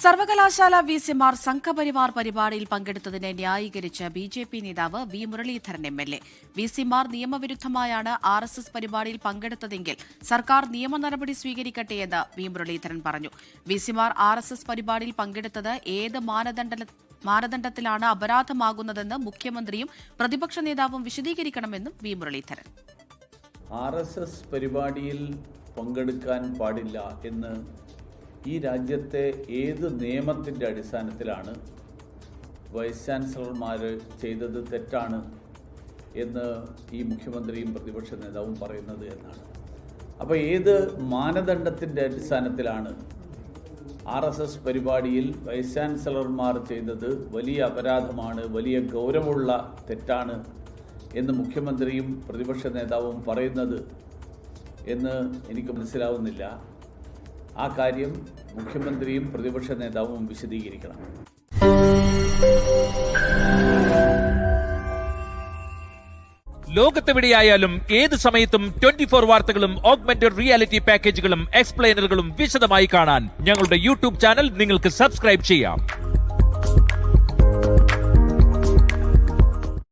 സർവകലാശാല വിസിമാർ സംഘപരിവാർ പരിപാടിയിൽ പങ്കെടുത്തതിനെ ന്യായീകരിച്ച് ബിജെപി നേതാവ് വി മുരളീധരൻ എംഎൽഎ. വിസിമാർ നിയമവിരുദ്ധമായാണ് RSS പരിപാടിയിൽ പങ്കെടുത്തതെങ്കിൽ സർക്കാർ നിയമ നടപടി സ്വീകരിക്കട്ടെയെന്ന് വി മുരളീധരൻ പറഞ്ഞു. വിസിമാർ RSS പരിപാടിയിൽ പങ്കെടുത്തത് ഏത് മാനദണ്ഡത്തിലാണ് അപരാധമാകുന്നതെന്ന് മുഖ്യമന്ത്രിയും പ്രതിപക്ഷ നേതാവും വിശദീകരിക്കണമെന്നും വി മുരളീധരൻ. RSS പരിപാടിയിൽ പങ്കെടുക്കാൻ പാടില്ല എന്ന് ഈ രാജ്യത്തെ ഏത് നിയമത്തിൻ്റെ അടിസ്ഥാനത്തിലാണ് വൈസ് ചാൻസലർമാർ ചെയ്തത് തെറ്റാണ് എന്ന് ഈ മുഖ്യമന്ത്രിയും പ്രതിപക്ഷ നേതാവും പറയുന്നത് എന്നാണ്. അപ്പോൾ ഏത് മാനദണ്ഡത്തിൻ്റെ അടിസ്ഥാനത്തിലാണ് RSS പരിപാടിയിൽ വൈസ് ചാൻസലർമാർ ചെയ്തത് വലിയ അപരാധമാണ്, വലിയ ഗൗരവമുള്ള തെറ്റാണ് എന്ന് മുഖ്യമന്ത്രിയും പ്രതിപക്ഷ നേതാവും പറയുന്നത് എന്ന് എനിക്ക് മനസ്സിലാവുന്നില്ല. ആ കാര്യം മുഖ്യമന്ത്രിയും പ്രതിപക്ഷ നേതാവും വിശദീകരിക്കണം. ലോകത്തെവിടെയായാലും ഏത് സമയത്തും 24 വാർത്തകളും ഓഗ്മെന്റഡ് റിയാലിറ്റി പാക്കേജുകളും എക്സ്പ്ലെയിനറുകളും വിശദമായി കാണാൻ ഞങ്ങളുടെ യൂട്യൂബ് ചാനൽ നിങ്ങൾക്ക് സബ്സ്ക്രൈബ് ചെയ്യാം.